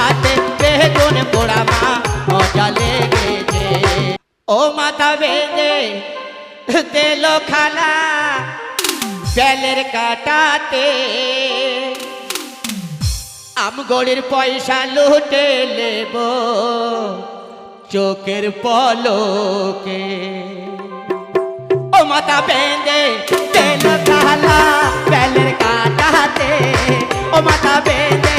হাতে বেগুন পোড়া মা মজা লেগেছে। ও মাথা বেঁধে তেল খানা বেলের কাটাতে আমগড়ির পয়সা লুটে নেব চোখের পলকে। ও মাথা বেঁধে তেল খানা বেলের কাটাতে ও মাথা বেঁধে